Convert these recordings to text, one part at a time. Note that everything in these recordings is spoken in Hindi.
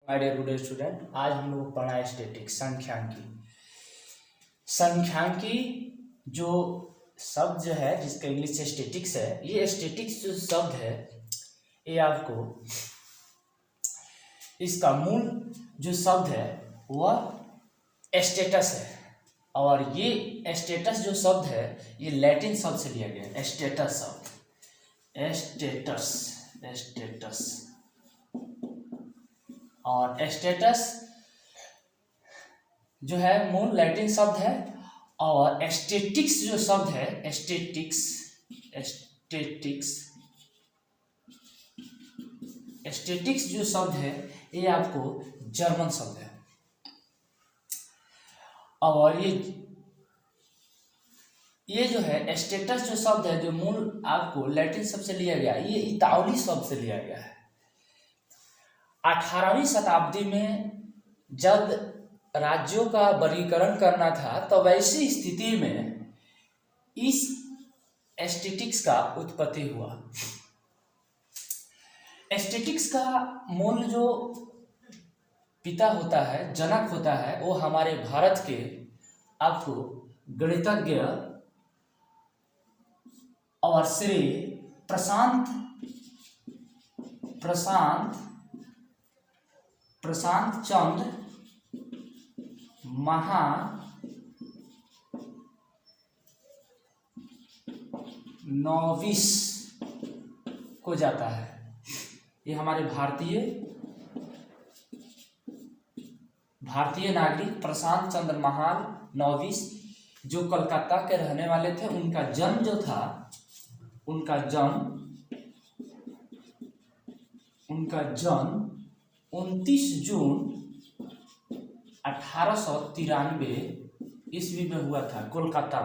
माय डियर गुड स्टूडेंट, आज हम लोग पढ़ा है स्टैटिक्स संख्यांकी जो शब्द जो है जिसका इंग्लिश से स्टैटिक्स है। ये स्टैटिक्स जो शब्द है ये आपको इसका मूल जो शब्द है वह स्टेटस है, और ये स्टेटस जो शब्द है ये लैटिन शब्द से लिया गया है। स्टेटस शब्द स्टेटस और स्टेटस जो है मूल लैटिन शब्द है, और स्टैटिक्स जो शब्द है स्टैटिक्स जो शब्द है ये आपको जर्मन शब्द है। और ये जो है स्टेटस जो शब्द है जो मूल आपको लैटिन शब्द से लिया गया, ये इतालवी शब्द से लिया गया है। 18वीं शताब्दी में जब राज्यों का वर्गीकरण करना था तो वैसी स्थिति में इस एस्थेटिक्स का उत्पत्ति हुआ। एस्थेटिक्स का मूल जो पिता होता है, जनक होता है, वो हमारे भारत के आपको गणितज्ञ और श्री प्रशांत चंद्र महानोबिस को जाता है। ये हमारे भारतीय नागरिक प्रशांत चंद्र महानोबिस जो कलकत्ता के रहने वाले थे, उनका जन्म जो था, उनका जन्म 29 जून 1893 ईस्वी में हुआ था, कोलकाता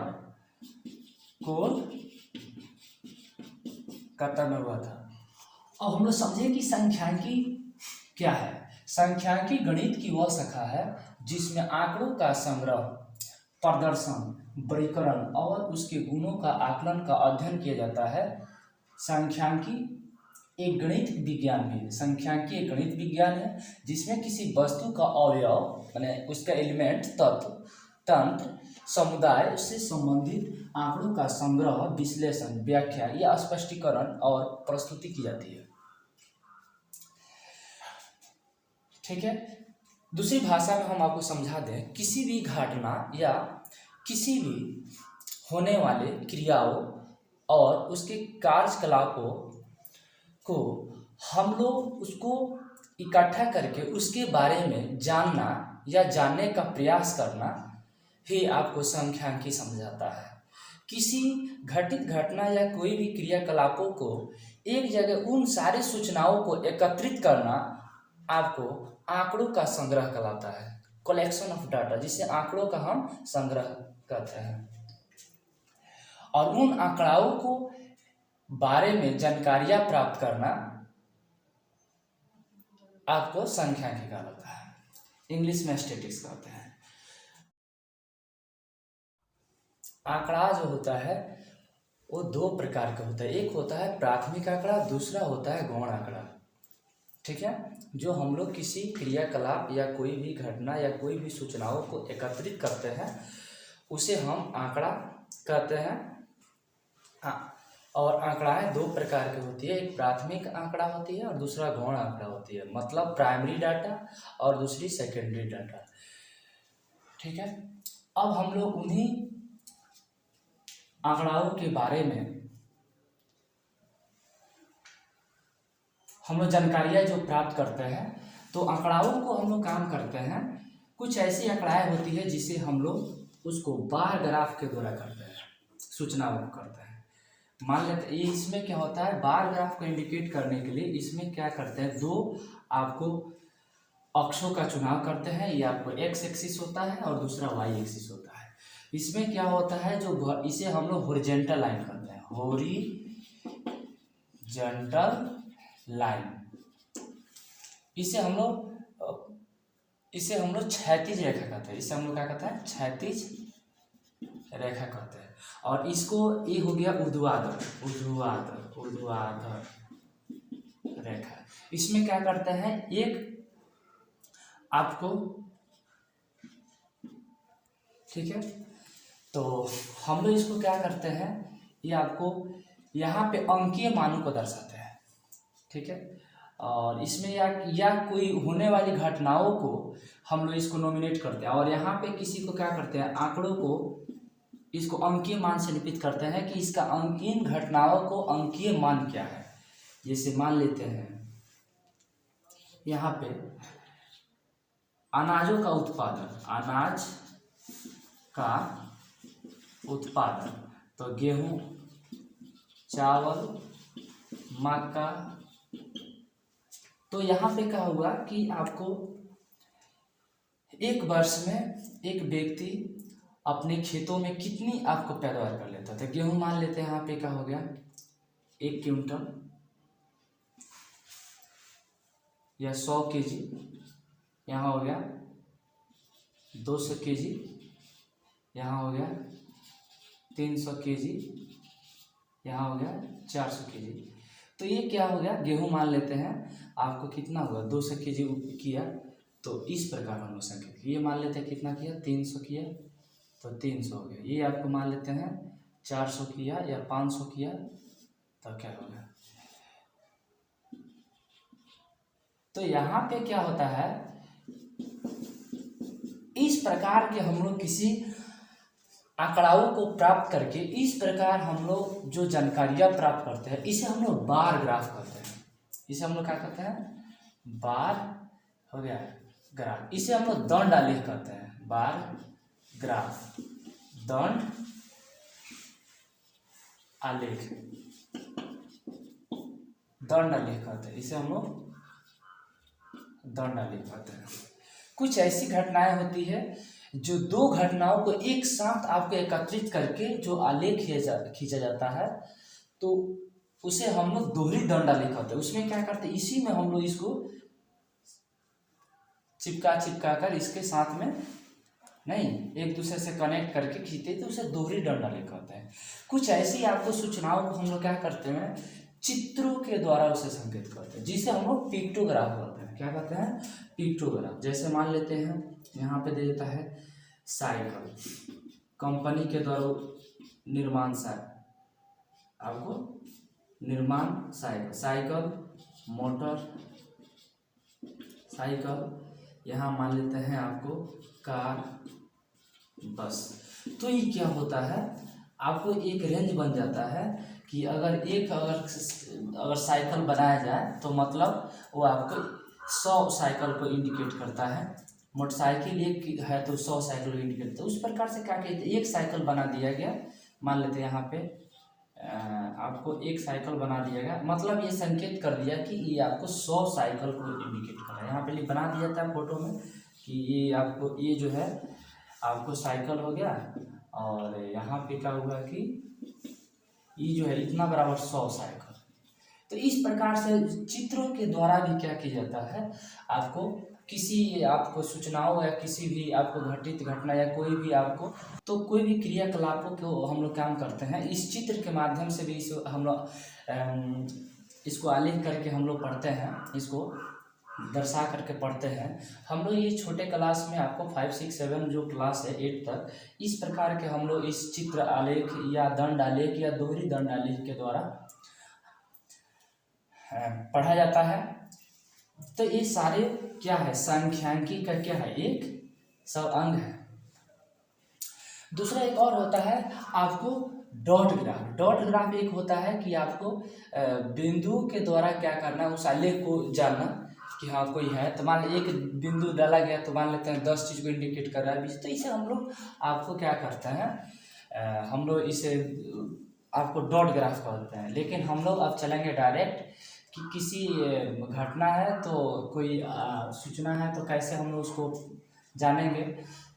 में हुआ था। अब हम लोग समझे कि संख्यांकी क्या है। संख्यांकी गणित की वह शाखा है जिसमें आंकड़ों का संग्रह, प्रदर्शन, वर्गीकरण और उसके गुणों का आकलन का अध्ययन किया जाता है। संख्यांकी एक गणित विज्ञान भी है। संख्यांकी एक गणित विज्ञान है जिसमें किसी वस्तु का अवयव माने उसका एलिमेंट, तत्व, तंत्र, समुदाय, उससे संबंधित आंकड़ों का संग्रह, विश्लेषण, व्याख्या या स्पष्टीकरण और प्रस्तुति की जाती है। ठीक है। दूसरी भाषा में हम आपको समझा दें, किसी भी घटना या किसी भी होने वाले क्रियाओं और उसके कार्यकलापों को हम लोग उसको इकट्ठा करके उसके बारे में जानना या जानने का प्रयास करना ही आपको संख्यांकी समझाता है। किसी घटित घटना या कोई भी क्रियाकलापों को एक जगह उन सारे सूचनाओं को एकत्रित करना आपको आंकड़ों का संग्रह कहलाता है। कलेक्शन ऑफ डाटा, जिसे आंकड़ों का हम संग्रह कहते हैं। और उन आंकड़ों को बारे में जानकारियां प्राप्त करना आपको संख्यांकी कहलाता है। इंग्लिश में स्टैटिक्स कहते हैं। आंकड़ा जो होता है वो दो प्रकार का होता है। एक होता है प्राथमिक आंकड़ा, दूसरा होता है गौण आंकड़ा। ठीक है। जो हम लोग किसी क्रियाकलाप या कोई भी घटना या कोई भी सूचनाओं को एकत्रित करते हैं उसे हम आंकड़ा कहते हैं। और आंकड़ाएं दो प्रकार की होती है। एक प्राथमिक आंकड़ा होती है और दूसरा गौण आंकड़ा होती है, मतलब प्राइमरी डाटा और दूसरी सेकेंडरी डाटा। ठीक है। अब हम लोग उन्हीं आंकड़ाओं के बारे में हम लोग जानकारियाँ जो प्राप्त करते हैं, तो आंकड़ाओं को हम लोग काम करते हैं। कुछ ऐसी आंकड़ाएं होती है जिसे हम लोग उसको बार ग्राफ के द्वारा करते हैं, सूचनाओं को करते हैं। मान लेते हैं इसमें क्या होता है, बार ग्राफ को इंडिकेट करने के लिए इसमें क्या करते हैं, दो आपको अक्षों का चुनाव करते हैं। ये आपको एक्स एक्सिस होता है और दूसरा वाई एक्सिस होता है। इसमें क्या होता है, जो इसे हम लोग हॉरिजॉन्टल लाइन करते हैं, हॉरिजॉन्टल लाइन। इसे हम लोग क्षैतिज रेखा कहते हैं। इसे हम लोग क्या कहते हैं, क्षैतिज रेखा कहते हैं। और इसको ये हो गया ऊर्ध्वाधर रेखा। इसमें क्या करते हैं, एक आपको, ठीक है। तो हम लोग इसको क्या करते हैं, ये आपको यहाँ पे अंकीय मानों को दर्शाते हैं, ठीक है। और इसमें या कोई होने वाली घटनाओं को हम लोग इसको नॉमिनेट करते हैं, और यहाँ पे किसी को क्या करते हैं, आंकड़ों को इसको अंकीय मान से निरूपित करते हैं कि इसका इन घटनाओं को अंकीय मान क्या है। जैसे मान लेते हैं यहाँ पे अनाजों का उत्पादन, अनाज का उत्पादन, तो गेहूं, चावल, मक्का। तो यहाँ पे क्या होगा कि आपको एक वर्ष में एक व्यक्ति अपने खेतों में कितनी आपको पैदावार कर लेता था। गेहूं मान लेते हैं, यहाँ पे क्या हो गया 1 क्विंटल या 100 केजी, यहाँ हो गया 200 केजी, यहाँ हो गया 300 केजी, यहाँ हो गया 400 केजी। तो ये क्या हो गया, गेहूं मान लेते हैं आपको कितना हुआ 200 केजी किया, तो इस प्रकार हम लोग संकेत, ये मान लेते हैं कितना किया 300 किया, तो 300 हो गया। ये आपको मान लेते हैं 400 किया या 500 किया, तो क्या हो गया। तो यहाँ पे क्या होता है, इस प्रकार के हम लोग किसी आंकड़ाओं को प्राप्त करके इस प्रकार हम लोग जो जानकारियां प्राप्त करते हैं, इसे हम लोग बार ग्राफ कहते हैं। इसे हम लोग क्या कहते हैं, बार हो गया ग्राफ। इसे हम लोग दंड आलेख कहते हैं, बार ग्राफ, दंड आलेख, दंड आलेख कहते हैं। इसे हम लोग दंड आलेख कहते हैं। कुछ ऐसी घटनाएं होती है जो दो घटनाओं को एक साथ आपको एकत्रित करके जो आलेख खींचा जाता है, तो उसे हम लोग दोहरी दंड आलेख कहते हैं। उसमें क्या करते हैं, इसी में हम लोग इसको चिपका कर इसके साथ में नहीं, एक दूसरे से कनेक्ट करके खींचते, तो उसे दोहरी दंड आलेख कहते हैं। कुछ ऐसी आपको सूचनाओं को हम लोग क्या करते हैं, चित्रों के द्वारा उसे संकेत करते हैं, जिसे हम लोग पिक्टोग्राफ कहते हैं। क्या कहते हैं, पिक्टोग्राफ। जैसे मान लेते हैं यहाँ पे दे देता है साइकिल, कंपनी के द्वारा निर्माण आपको निर्माण साइकिल, साइकिल, मोटर साइकिल। यहाँ मान लेते हैं आपको कार, बस। तो ये क्या होता है, आपको एक रेंज बन जाता है कि अगर साइकिल बनाया जाए तो मतलब वो आपको 100 साइकिल को इंडिकेट करता है। मोटरसाइकिल एक है तो 100 साइकिल को इंडिकेट करता है। उस प्रकार से क्या कहते हैं, एक साइकिल बना दिया गया, मान लेते हैं यहाँ पे आपको एक साइकिल बना दिया गया, मतलब ये संकेत कर दिया कि ये आपको 100 साइकिल को इंडिकेट कर रहा है। यहाँ पे बना दिया था फोटो में कि ये आपको, ये जो है आपको साइकिल हो गया, और यहाँ पे क्या हुआ कि ये जो है इतना बराबर 100 साइकिल। तो इस प्रकार से चित्रों के द्वारा भी क्या किया जाता है, आपको किसी आपको सूचनाओं या किसी भी आपको घटित घटना या कोई भी आपको, तो कोई भी क्रियाकलापों को हम लोग काम करते हैं इस चित्र के माध्यम से भी हम लोग इसको आलेख करके हम लोग पढ़ते हैं, इसको दर्शा करके पढ़ते हैं। हम लोग ये छोटे क्लास में आपको 5, 6, 7 जो क्लास है 8 तक, इस प्रकार के हम लोग इस चित्र आलेख या दंड आलेख या दोहरी दंड आलेख के द्वारा पढ़ा जाता है। तो ये सारे क्या है, सांख्यिकी का क्या है, एक सब अंग है। दूसरा एक और होता है आपको डॉट ग्राफ। डॉट ग्राफ एक होता है कि आपको बिंदु के द्वारा क्या करना, उस आलेख को जानना कि हाँ कोई है, तो मान एक बिंदु डाला गया तो मान लेते हैं 10 चीज़ को इंडिकेट कर रहा है। तो इसे हम लोग आपको क्या करते हैं, हम लोग इसे आपको डॉट ग्राफ कहते हैं। लेकिन हम लोग अब चलेंगे डायरेक्ट कि किसी घटना है तो कोई सूचना है तो कैसे हम लोग उसको जानेंगे।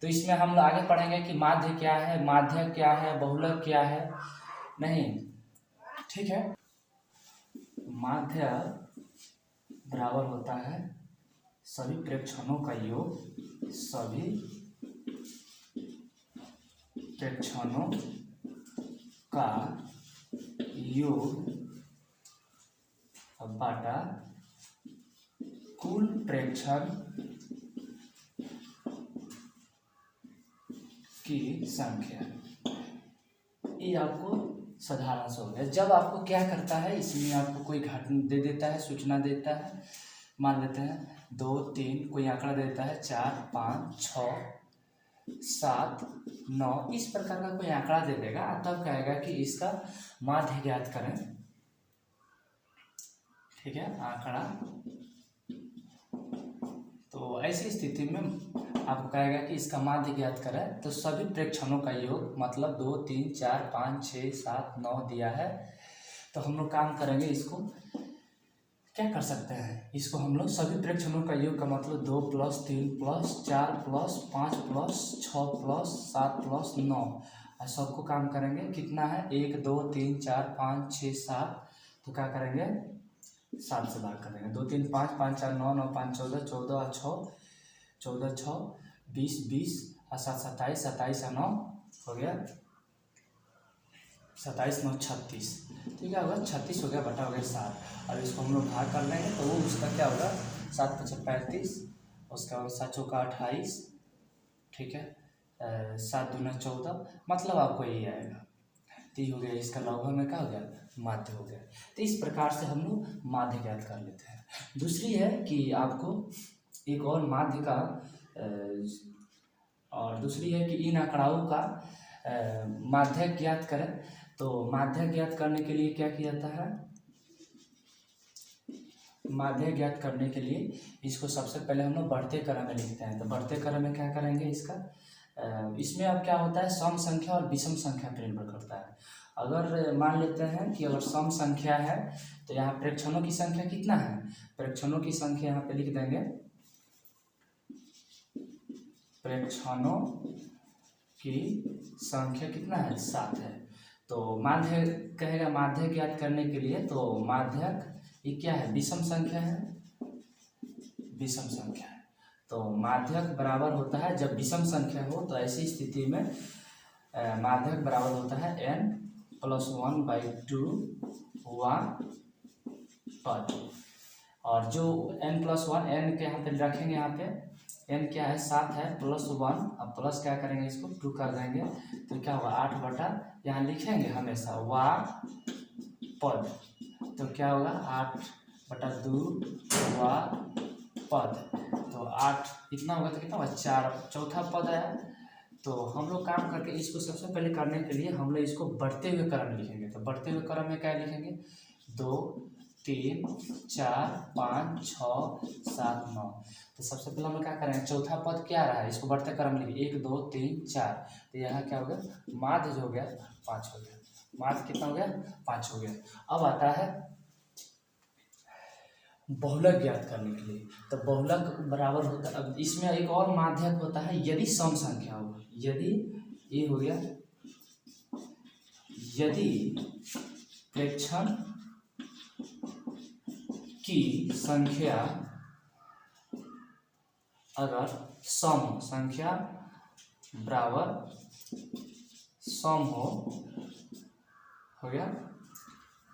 तो इसमें हम लोग आगे पढ़ेंगे कि माध्य क्या है, माध्यक क्या है, बहुलक क्या है, नहीं, ठीक है। माध्य बराबर होता है सभी प्रेक्षणों का योग, सभी प्रेक्षणों का योग बाटा कुल प्रेक्षण की संख्या, ये आपको साधारण से हो गया। जब आपको क्या करता है, इसमें आपको कोई घटना दे देता है, सूचना देता है, मान लेते हैं 2 3, कोई आंकड़ा देता है 4 5 6 7 9, इस प्रकार का कोई आंकड़ा दे देगा, तब कहेगा कि इसका माध्य ज्ञात करें। ठीक है, आंकड़ा। तो ऐसी स्थिति में आपको कहेगा कि इसका माध्य ज्ञात करें, तो सभी प्रेक्षणों का योग, मतलब 2 3 4 5 6 7 9 दिया है, तो हम लोग काम करेंगे, इसको क्या कर सकते हैं, इसको हम लोग सभी प्रेक्षणों का योग का मतलब 2 + 3 + 4 + 5 + 6 + 7 + 9, और सबको काम करेंगे। कितना है, 1 2 3 4 5 6 7, तो क्या करेंगे, 7 से भाग करेंगे। 2 3 5 5 4 9 9 5 14 14 और 6 20 20 और 7 27 27 और 9 हो गया 27 9 36, ठीक है, होगा 36 हो गया, बटा हो गया 7, और इसको हम लोग भाग कर लेंगे, तो वो उसका क्या होगा, 7 × 5 = 35, उसका 7 चौका 28, ठीक है, 7 दूना 14, मतलब आपको यही आएगा। तो ये हो गया, इसका लघु में क्या हो गया, माध्य हो गया। तो इस प्रकार से हम लोग माध्य ज्ञात कर लेते हैं। दूसरी है कि आपको एक और माध्य का और दूसरी है कि इन आंकड़ाओं का माध्य ज्ञात करें। तो माध्य ज्ञात करने के लिए क्या किया जाता है, माध्य ज्ञात करने के लिए इसको सबसे पहले हम लोग बढ़ते क्रम में लिखते हैं। तो बढ़ते क्रम में क्या करेंगे, इसका इसमें अब क्या होता है, सम संख्या और विषम संख्या पर निर्भर करता है। अगर मान लेते हैं कि अगर सम संख्या है, तो यहाँ प्रेक्षणों की संख्या कितना है, प्रेक्षणों की संख्या यहाँ पे लिख देंगे, प्रेक्षणों की संख्या कितना है, 7 है। तो माध्य कहेगा, माध्य ज्ञात करने के लिए, तो माध्यक ये क्या है, विषम संख्या है, विषम संख्या है। तो माध्यक बराबर होता है, जब विषम संख्या हो तो ऐसी स्थिति में माध्यक बराबर होता है n + 1/2 पद, और जो n + 1, n के यहाँ पे रखेंगे, यहाँ पे n क्या है, 7 है, +1, अब प्लस क्या करेंगे, इसको 2 कर देंगे, तो क्या होगा, 8 बटा, यहाँ लिखेंगे हमेशा वा पद, तो क्या होगा, 8/2 वा पद, तो 8 इतना होगा, तो कितना होगा, 4, चौथा पद है। तो हम लोग काम करके इसको सबसे पहले करने के लिए हम लोग इसको बढ़ते हुए क्रम में लिखेंगे। तो बढ़ते हुए क्रम में क्या लिखेंगे, 2 3 4 5 6 7 9। तो सबसे पहले हम लोग क्या करेंगे, चौथा पद क्या रहा है, इसको बढ़ते क्रम में लिखिए, 1 2 3 4, तो यहाँ क्या हो गया, माध्य जो हो गया 5 हो गया, माध्य कितना हो गया, 5 हो गया। अब आता है बहुलक ज्ञात करने के लिए। तो बहुलक बराबर होता है, अब इसमें एक और माध्यक होता है, यदि सम संख्या हो, यदि ये हो गया, यदि प्रेक्षण की संख्या अगर सम संख्या बराबर सम हो गया,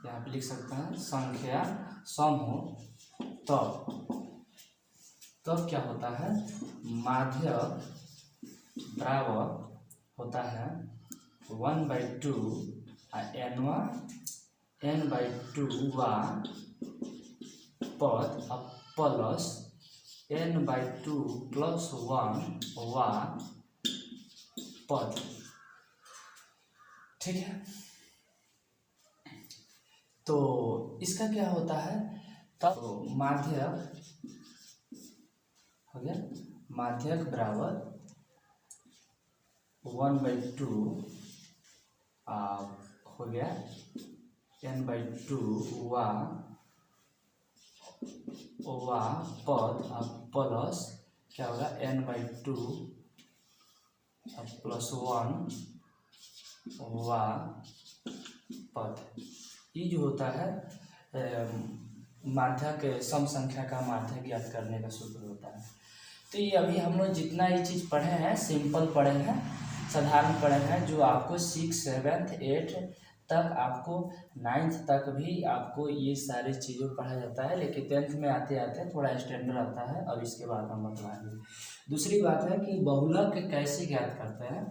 यहाँ पे लिख सकते हैं, संख्या सम हो, तब क्या होता है, माध्य बराबर होता है 1/2 n/2 वा पद प्लस n/2 + 1 वा पद, ठीक है। तो इसका क्या होता है, तब माध्यक हो गया, माध्यक बराबर 1/2 हो गया n/2 वा पद प्लस क्या होगा, n/2 + 1 वा पद। ये जो होता है माध्यक सम संख्या का माध्यक ज्ञात करने का सूत्र होता है। तो ये अभी हम लोग जितना ये चीज़ पढ़े हैं, सिंपल पढ़े हैं, साधारण पढ़े हैं, जो आपको 6 7 8 तक आपको 9th तक भी आपको ये सारी चीज़ों पढ़ा जाता है, लेकिन 10th में आते आते थोड़ा स्टैंडर्ड आता है। अब इसके बाद हम बतलाएंगे। दूसरी बात है कि बहुलक कैसे ज्ञात करते हैं।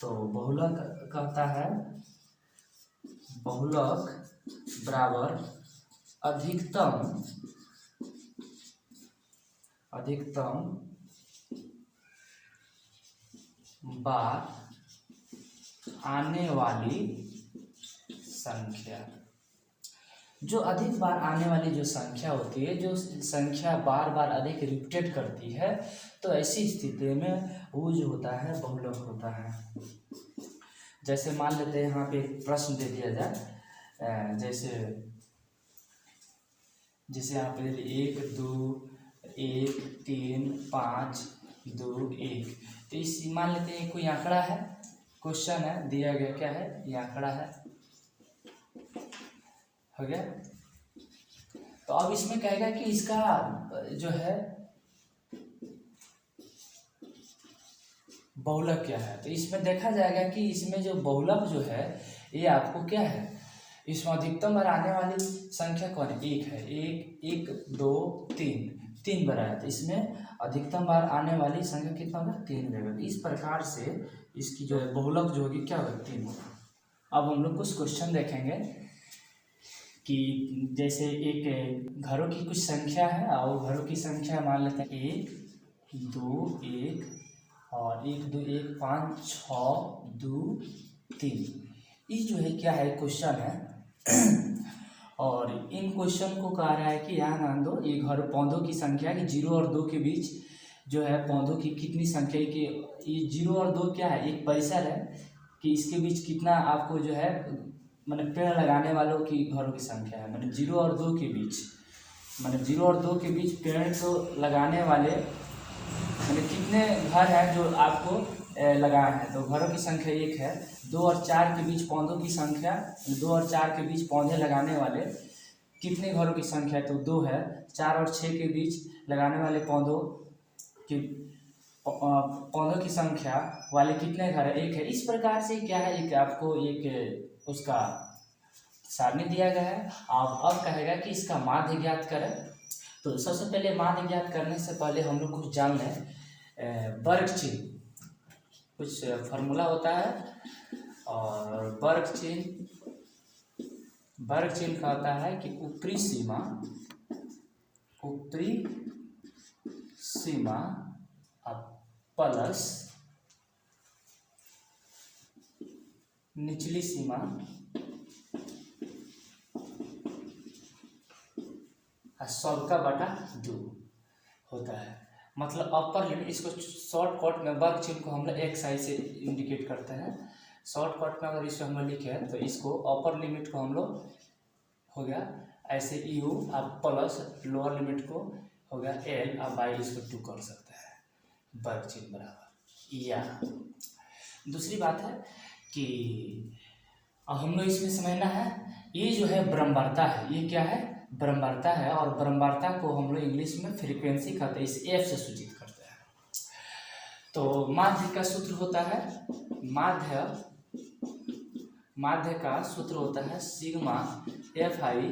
तो बहुलक कहता है बहुलक बराबर अधिकतम बार आने वाली संख्या। जो अधिक बार आने वाली जो संख्या होती है, जो संख्या बार बार अधिक रिपीटेड करती है, तो ऐसी स्थिति में वो जो होता है बहुलक होता है। जैसे मान लेते हैं यहाँ पे एक प्रश्न दे दिया जाए, जैसे यहाँ पे 1 2 1 3 5 2 1। तो इस मान लेते हैं कोई आंकड़ा है, क्वेश्चन है दिया गया, क्या है ये आंकड़ा है, हो गया। तो अब इसमें कहेगा कि इसका जो है बहुलक क्या है। तो इसमें देखा जाएगा कि इसमें जो बहुलक जो है ये आपको क्या है, इसमें अधिकतम बार आने वाली संख्या कौन है, 1 है। 1 2 3 बार आया। तो इसमें अधिकतम बार आने वाली संख्या कितना होगा, 3 रहेगा। इस प्रकार से इसकी जो है बहुलक जो होगी क्या होगा, 3 होगा। अब हम लोग कुछ क्वेश्चन देखेंगे कि जैसे एक घरों की कुछ संख्या है और घरों की संख्या मान लेते हैं 1 2 1 और 1 2 1 5 6 2 3। ये जो है क्या है, क्वेश्चन है और इन क्वेश्चन को कह रहा है कि यहाँ ध्यान दो, ये घर पौधों की संख्या कि 0 और 2 के बीच जो है पौधों की कितनी संख्या की, ये 0 और 2 क्या है, एक परिसर है कि इसके बीच कितना आपको जो है मतलब पेड़ लगाने वालों की घरों की संख्या है। मतलब 0 और 2 के बीच, मतलब 0 और 2 के बीच पेड़ को लगाने वाले मतलब कितने घर हैं जो आपको लगाए हैं। तो घरों की संख्या 1 है। 2 और 4 के बीच पौधों की संख्या, 2 और 4 के बीच पौधे लगाने वाले कितने घरों की संख्या है, तो 2 है। 4 और 6 के बीच लगाने वाले पौधों की संख्या वाले कितने घर है, 1 है। इस प्रकार से क्या है, एक आपको एक उसका सारणी दिया गया है। अब कहेगा कि इसका माध्य ज्ञात करें। तो सबसे पहले माध्य ज्ञात करने से पहले हम लोग कुछ जान लें वर्ग चिन्ह, कुछ फॉर्मूला होता है। और वर्ग चिन्ह का होता है कि ऊपरी सीमा प्लस निचली सीमा सबका बटा 2 होता है। मतलब अपर लिमिट, इसको शॉर्टकट में वर्ग चिन्ह को हम लोग एक साइड से इंडिकेट करते हैं। शॉर्टकट में अगर इसको हम लोग लिखे तो इसको अपर लिमिट को हम लोग हो गया ऐसे यू, आप प्लस लोअर लिमिट को हो गया एल, आप बाई इसको 2 कर सकते हैं, वर्ग चिन्ह बराबर या। दूसरी बात है कि हम लोग इसमें समझना है, ये जो है ब्रह्मवार्ता है, ये क्या है, ब्रह्मवार्ता है। और ब्रह्मवार्ता को हम लोग इंग्लिश में फ्रीक्वेंसी कहते हैं, इस एफ से सूचित करते हैं। तो माध्य का सूत्र होता है, माध्य का सूत्र होता है सिग्मा एफ आई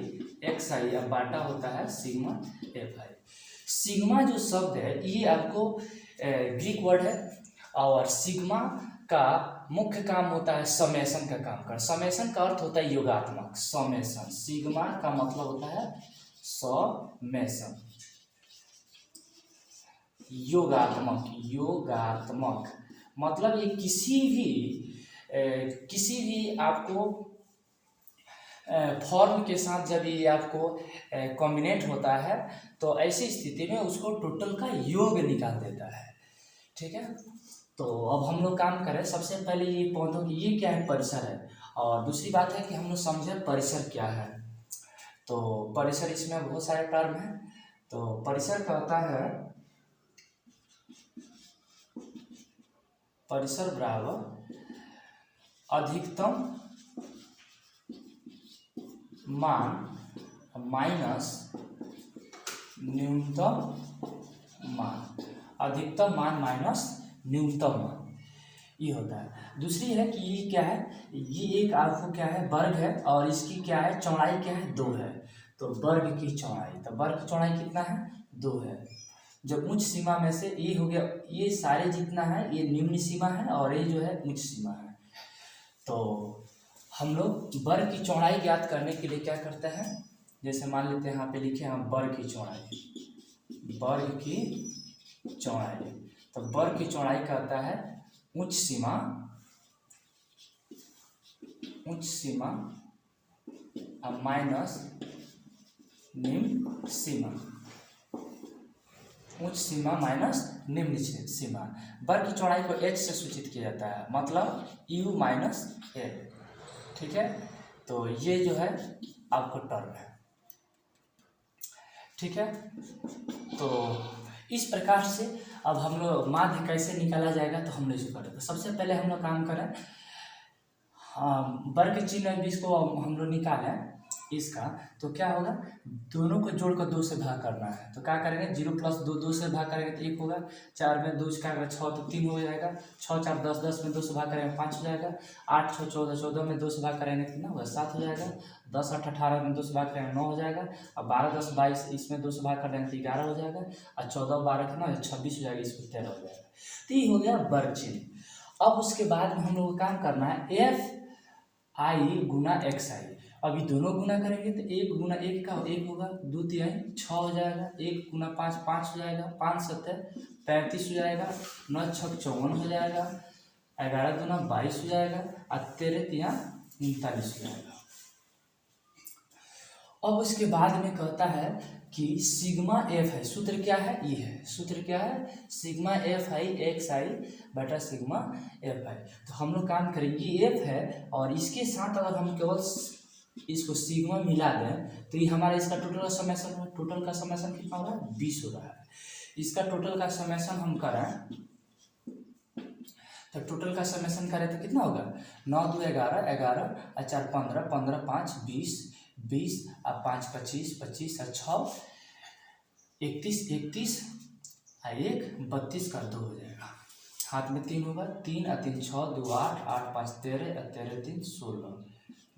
एक्स आई, अब बाटा होता है सिग्मा एफ आई। सिग्मा जो शब्द है ये आपको ग्रीक वर्ड है, और सिग्मा का मुख्य काम होता है समेशन का काम कर। समेशन का अर्थ होता है योगात्मक, समेशन। सिग्मा का मतलब होता है समेशन, योगात्मक मतलब ये किसी भी आपको फॉर्म के साथ जब ये आपको कॉम्बिनेट होता है तो ऐसी स्थिति में उसको टोटल का योग निकाल देता है। ठीक है, तो अब हम लोग काम करें। सबसे पहले ये पौधों की ये क्या है, परिसर है। और दूसरी बात है कि हम लोग समझे परिसर क्या है। तो परिसर, इसमें बहुत सारे टर्म हैं। तो परिसर कहता है परिसर बराबर अधिकतम मान माइनस न्यूनतम मान, अधिकतम मान माइनस न्यूनतम मान। ये होता है। दूसरी है कि ये क्या है, ये एक आपको क्या है वर्ग है और इसकी क्या है चौड़ाई क्या है 2 है। तो वर्ग की चौड़ाई, तो वर्ग की चौड़ाई कितना है 2 है। जब उच्च सीमा में से ये हो गया, ये सारे जितना है ये निम्न सीमा है और ये जो है उच्च सीमा है। तो हम लोग वर्ग की चौड़ाई ज्ञात करने के लिए क्या करते हैं, जैसे मान लेते हैं यहाँ पे लिखे हम वर्ग की चौड़ाई, वर्ग की चौड़ाई। तो वर्ग की चौड़ाई कहता है उच्च सीमा, उच्च सीमा माइनस निम्न सीमा, उच्च सीमा माइनस निम्न सीमा। वर्ग की चौड़ाई को h से सूचित किया जाता है, मतलब u माइनस l, ठीक है। तो ये जो है आपको टर्म है, ठीक है। तो इस प्रकार से अब हम लोग माध्य कैसे निकाला जाएगा, तो हम लोग इसको करें। तो सबसे पहले हम लोग काम करें, वर्ग चिन्ह इसको हम लोग निकालें इसका, तो क्या होगा दोनों को जोड़कर 2 से भाग करना है। तो क्या करेंगे 0 + 2, 2 से भाग करेंगे तो 1 होगा, 4 में 2 क्या होगा 6 तो 3 हो जाएगा, 6 4 10, 10 में 2 से भाग करेंगे 5 हो जाएगा, 8 6 14, 14 में 2 से भाग करेंगे कितना होगा 7 हो जाएगा, 10 8 18 में 2 से भाग करेंगे 9 हो जाएगा, और 12 10 22 इसमें 2 से भाग कर देंगे तो 11 हो जाएगा, और 14 12 कितना 26 हो जाएगा, इसको 13 हो जाएगा। तो ये हो गया वर्ग चिन्ह। अब उसके बाद में हम लोग को काम करना है fi गुना xi। अभी दोनों गुना करेंगे तो 1 गुना 1 का 1 होगा, 2 3 6 हो जाएगा, 1 गुना 5 5 हो जाएगा, 5 7 35 हो जाएगा, 9 6 54 हो जाएगा, 11 दूना 22 हो जाएगा, और 13 3 39 हो जाएगा। अब उसके बाद में कहता है कि सिग्मा एफ है, सूत्र क्या है ये है, सूत्र क्या है सिग्मा एफ आई एक्स आई बटा सिग्मा एफ आई। तो हम लोग काम करेंगे एफ है और इसके साथ अगर हम केवल इसको सिग्मा मिला दें तो ये हमारा इसका टोटल का समेशन है। टोटल का समेशन कितना हो रहा है 20 हो रहा है। इसका टोटल का समेशन हम करें तो टोटल का समेशन करें तो कितना होगा 9 2 11 11 और 4 15 15 5 20 20 और 5 25 25 और 6 31 31 और 1 32 का 2 हो जाएगा। हाथ में 3 होगा, 3 और 3 6 2 8 8 5 13 और 13 3 16,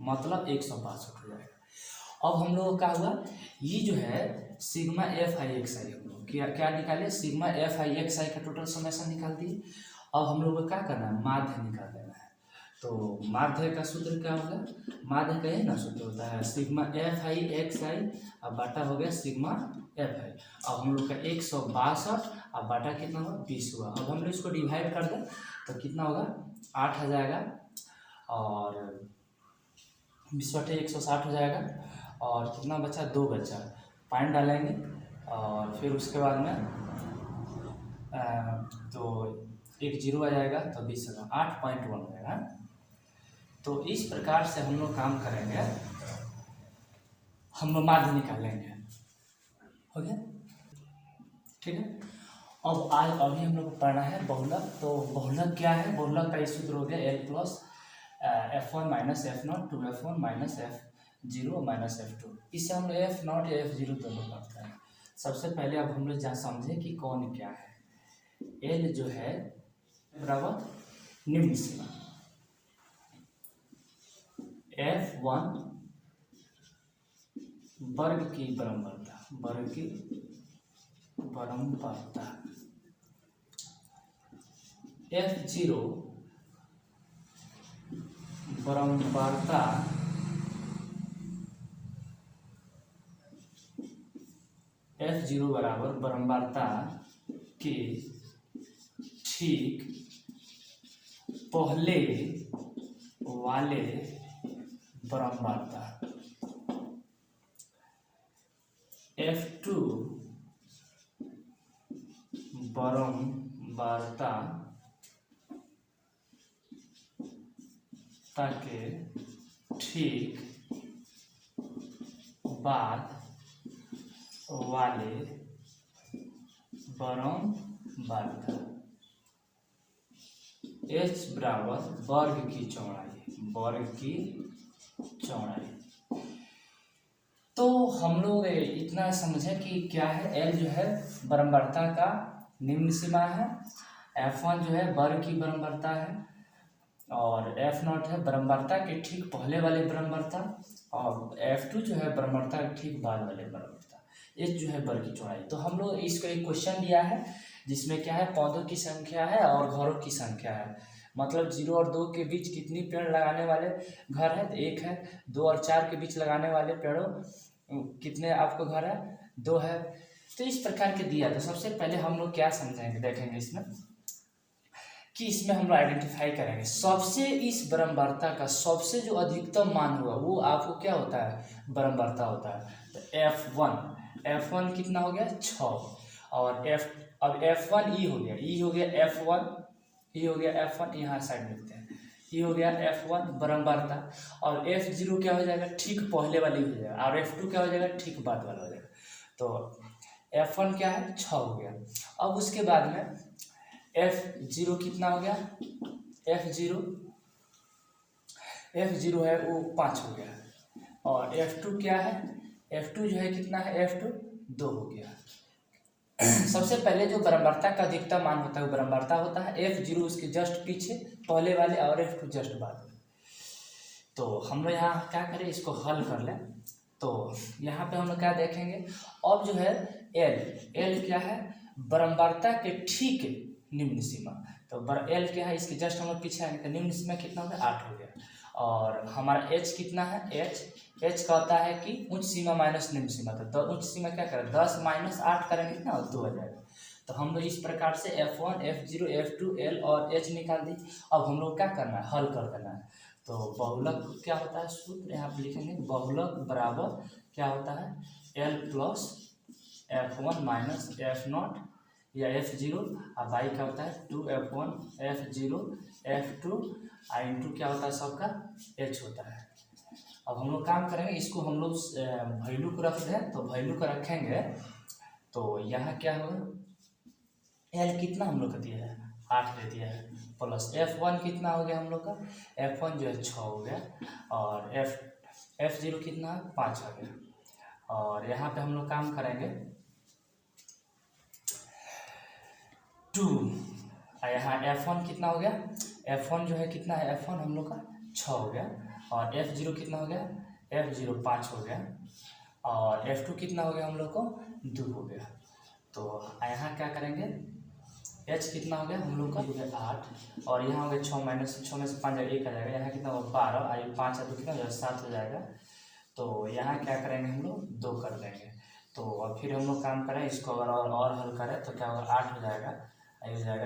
मतलब 162 हो जाएगा। अब हम लोग का हुआ ये जो है सिग्मा एफ आई एक्स आई, हम लोग क्या निकाले सिग्मा एफ आई एक्स आई का टोटल समेशन निकाल दिए। अब हम लोग को क्या करना है माध्य निकाल देना है। तो माध्य का सूत्र क्या होगा, माध्य का ही ना सूत्र होता है सिग्मा एफ आई एक्स आई और बाटा हो गया सिग्मा एफ आई। अब हम लोग का 162 और बाटा कितना हुआ 20 हुआ। अब हम लोग इसको डिवाइड कर दें तो कितना होगा 8 आ जाएगा और 20/160 हो जाएगा, और कितना बचा 2 बचा, पॉइंट डालेंगे और फिर उसके बाद में तो 1 0 आ जाएगा तो 20 8.1 हो जाएगा। तो इस प्रकार से हम लोग काम करेंगे, हम लोग माध्य निकालेंगे, हो गया ठीक है। अब आज अभी हम लोग को पढ़ना है बहुलक। तो बहुलक क्या है, बहुलक का ये सूत्र हो गया L + F1 - F0 2F1 - F0 - F2। इससे हम लोग F0 या F0 दोनों पढ़ते हैं। सबसे पहले अब हम लोग जहाँ समझे कि कौन क्या है। L जो है बराबर निम्न सीमा, F1 वर्ग की बराबरता, वर्ग की बराबरता, F0 बराबरता F0 बराबर बराबरता के ठीक पहले वाले बराबरता, F2 बराबरता के ठीक बाद वाले बराबरता, H बराबर वर्ग की चौड़ाई, वर्ग की चौड़ाई। तो हम लोग इतना समझे कि क्या है L जो है बराबरता का निम्न सीमा है, F1 जो है वर्ग की बराबरता है, और एफ नॉट है बरम्बारता के ठीक पहले वाले बरम्बारता, और F2 जो है बरम्बारता के ठीक बाद वाले बरम्बारता। H जो है बर की चौड़ाई। तो हम लोग इसको एक क्वेश्चन दिया है जिसमें क्या है, पौधों की संख्या है और घरों की संख्या है, मतलब 0 और 2 के बीच कितनी पेड़ लगाने वाले घर है, 1 है। 2 और 4 के बीच लगाने वाले पेड़ों कितने आपको घर है, 2 है। तो इस प्रकार के दिया। तो सबसे पहले हम लोग क्या समझेंगे, देखेंगे इसमें कि इसमें हम लोग आइडेंटिफाई करेंगे सबसे इस बरम्बारता का सबसे जो अधिकतम मान होगा वो आपको क्या होता है, बरम्बारता होता है। तो F1 कितना हो गया 6, और अब F1 E हो गया, E हो गया F1 यहाँ साइड में लिखते हैं, E हो गया F1 बरम्बारता, और F0 क्या हो जाएगा, ठीक पहले वाली हो जाएगा, और F2 क्या हो जाएगा, ठीक बाद वाला हो जाएगा। तो F1 क्या है 6 हो गया। अब उसके बाद में F0 कितना हो गया, F0 है वो 5 हो गया, और F2 क्या है, F2 जो है कितना है, F2 2 हो गया। सबसे पहले जो बरम्बारता का अधिकतम मान होता है वो बरम्बारता होता है, F0 उसके जस्ट पीछे पहले वाले, और F2 जस्ट बाद में। तो हम लोग यहाँ क्या करें, इसको हल कर लें। तो यहाँ पे हम लोग क्या देखेंगे, अब जो है L क्या है, बरम्बारता के ठीक निम्न सीमा। तो L क्या है, इसके जस्ट हम लोग पीछे आएंगे, तो निम्न सीमा कितना हो गया, 8 हो गया। और हमारा H कितना है, H कहता है कि उच्च सीमा माइनस निम्न सीमा। तो उच्च सीमा क्या करें, 10 माइनस 8 करेंगे कितना, 2 हो जाएगा। तो हम लोग इस प्रकार से F1 F0 F2 L और H निकाल दी। अब हम लोग क्या करना है, हल कर देना है। तो बहुलक क्या होता है, सूत्र यहाँ पे लिखेंगे, बहुलक बराबर क्या होता है, L plus F1 minus F0 या F0, और बाई क्या होता है 2F1 F0 F2 इंटू क्या होता है सबका H होता है। अब हम लोग काम करेंगे, इसको हम लोग वैल्यू को रख दें, तो वैल्यू को रखेंगे तो यहाँ क्या होगा, L कितना हम लोग का दिया है, 8 दे दिया है, प्लस F1 कितना हो गया हम लोग का, F1 जो है 6 हो गया, और F0 कितना 5 आ गया। और यहाँ पे हम लोग काम करेंगे 2, यहाँ F1 कितना हो गया, F1 जो है कितना है, F1 हम लोग का 6 हो गया, और F0 कितना हो गया, F0 5 हो गया, और F2 कितना हो गया हम लोग को 2 हो गया। तो यहाँ क्या करेंगे, H कितना हो गया हम लोग का, हो गया 8, और यहाँ हो गया 6 माइनस 6 में से 5 जाएगा 1 आ जाएगा, यहाँ कितना होगा 12, आई 5 है तो कितना हो जाएगा 7 हो जाएगा। तो यहाँ क्या करेंगे हम लोग 2 कर देंगे। तो अब फिर हम लोग काम करें, इसको अगर और हल करें तो क्या होगा, 8 हो जाएगा, आई हो जाएगा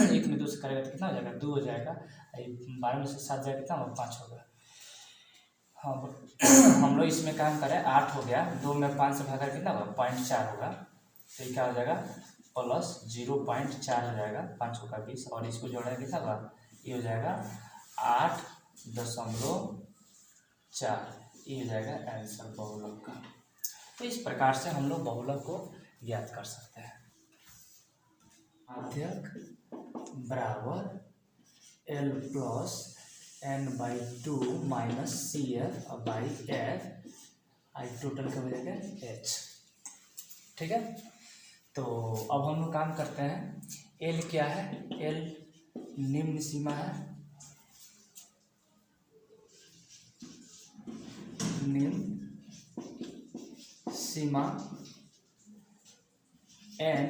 1 में 2 से करेगा तो कितना हो जाएगा 2 हो जाएगा, 12 में से 7 जाएगा कितना होगा 5 होगा। हाँ हम लोग इसमें काम करें, 8 हो गया, 2 में 5 से भागा कितना होगा 0.4 होगा, तो क्या हो जाएगा प्लस 0.4 हो जाएगा, 5 होगा 20, और इसको जोड़ेगा कितना होगा, ये हो जाएगा 8.4, ये हो जाएगा आंसर बहुलक का। तो इस प्रकार से हम लोग बहुलक को ज्ञात कर सकते हैं। माध्यक बराबर L plus n/2 minus CF/F, आई टोटल का हो जाएगा H। ठीक है, तो अब हम लोग काम करते हैं, L क्या है, L निम्न सीमा है, निम्न सीमा n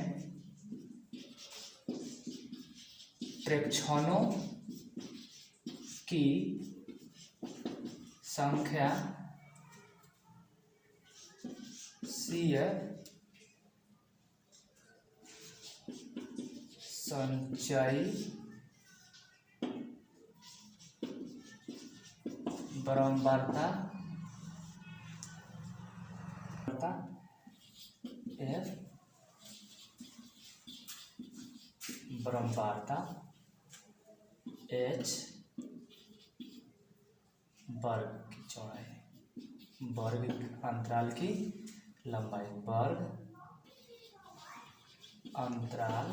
प्रेक्षणों की संख्या CF संचयी बरम्बारता F बरम्बारता H वर्ग की चौड़ाई, वर्ग अंतराल की लंबाई, वर्ग अंतराल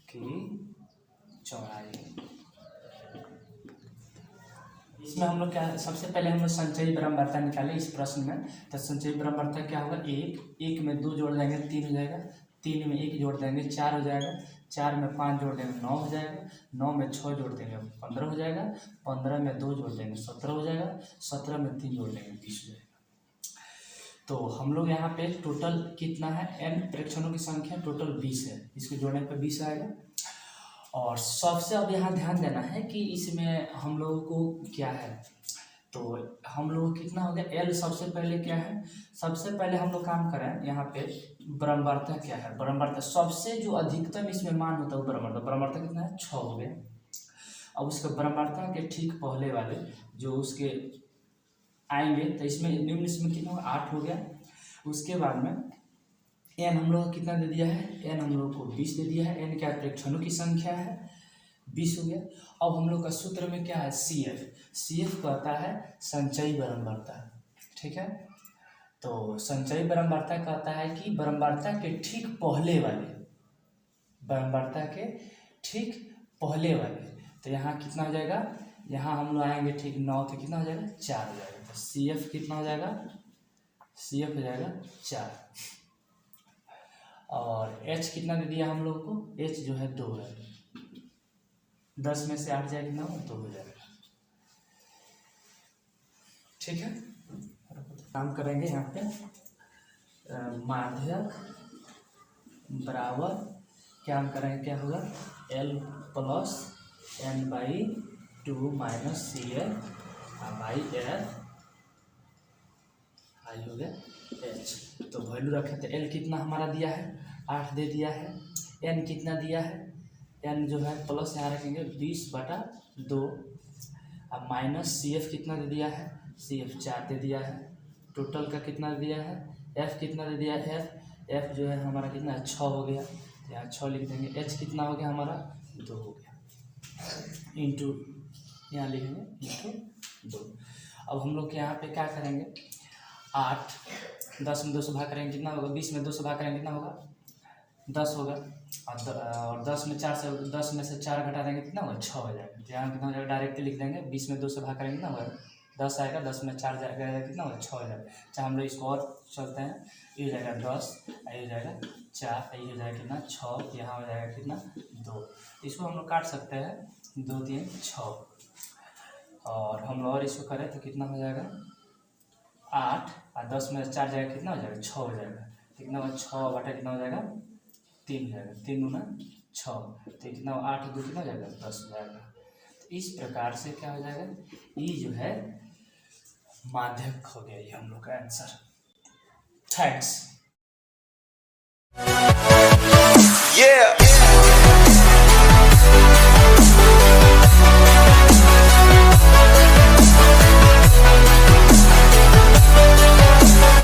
की चौड़ाई। इसमें हम लोग क्या, सबसे पहले हम लोग संचयी बरम्बारता निकाले इस प्रश्न में। तो संचयी बरम्बारता क्या होगा, 1 में 2 जोड़ देंगे 3 हो जाएगा, 3 में 1 जोड़ देंगे 4 हो जाएगा, 4 में 5 जोड़ देंगे 9 हो जाएगा, 9 में 6 जोड़ देंगे 15 हो जाएगा, 15 में 2 जोड़ देंगे 17 हो जाएगा, 17 में 3 जोड़ देंगे 20 हो जाएगा। तो हम लोग यहाँ पे टोटल कितना है, n प्रेक्षणों की संख्या टोटल 20 है, इसको जोड़ने पर 20 आएगा। और सबसे अब यहाँ ध्यान देना है कि इसमें हम लोगों को क्या है, तो हम लोग कितना हो गया L। सबसे पहले क्या है, सबसे पहले हम लोग काम करें यहाँ पे बराबरता क्या है, बराबरता सबसे जो अधिकतम इसमें मान होता है वो बराबरता कितना है 6 हो गया। अब उसके बराबरता के ठीक पहले वाले जो उसके आएंगे तो इसमें निम्न इसमें कितना होगा 8 हो गया। उसके बाद में n हम लोग को कितना दे दिया है, n हम लोग को 20 दे दिया है, n क्या प्रेक्षणों की संख्या है 20 हो गया। अब हम लोग का सूत्र में क्या है CF कहता है संचयी बराबरता, ठीक है। तो संचयी बराबरता कहता है कि बराबरता के ठीक पहले वाले, तो यहाँ कितना हो जाएगा, यहाँ हम लोग आएंगे ठीक 9 तो कितना हो जाएगा 4 हो जाएगा। तो CF कितना हो जाएगा, CF हो जाएगा 4। और H कितना दे दिया हम लोग को, H जो है 2 है, 10 में से 8 जाए कितना हो 2 हो जाएगा, ठीक है। काम करेंगे यहाँ पे माध्यक बराबर क्या हम करेंगे, क्या होगा L plus n/2 minus CL by L आई हो गया H। तो वैल्यू रखे तो L कितना हमारा दिया है 8 दे दिया है, n कितना दिया है, n जो है प्लस यहाँ रखेंगे 20/2, अब माइनस CF कितना दे दिया है, CF 4 दे दिया है, टोटल का कितना दिया है, F कितना दे दिया है, F जो है हमारा कितना 6 हो गया, यहाँ 6 लिख देंगे। H कितना हो गया हमारा 2 हो गया, इंटू यहाँ लिखेंगे इंटू 2। अब हम लोग के यहाँ पे क्या करेंगे 8, 10 में 2 से भाग करेंगे कितना होगा, 20 में 2 से भाग करेंगे कितना होगा 10 होगा, और 10 में 4 से 10 में से 4 घटा देंगे कितना होगा 6 हो जाएगा। तो यहाँ कितना हो जाएगा डायरेक्टली लिख देंगे, 20 में 2 से भाग करेंगे कितना होगा 10 आएगा, 10 में 4 जाएगा कितना होगा 6 हो जाएगा। चाहे हम लोग इसको और चलते हैं, ये हो जाएगा 10, ये हो जाएगा 4, ये हो जाएगा कितना 6, यहाँ हो जाएगा कितना 2। इसको हम लोग काट सकते हैं 2 3 6, और हम लोग और इसको करें तो कितना हो जाएगा 8, और 10 में 4 जाएगा कितना हो जाएगा 6 हो जाएगा, कितना होगा 6 बटा कितना हो जाएगा 3 हो जाएगा, 3 गुना 6, तो कितना 8 2 कितना हो जाएगा 10 हो जाएगा। तो इस प्रकार से क्या हो जाएगा, ये जो है माध्यक हो गया, ये हम लोग का आंसर। थैंक्स। Yeah.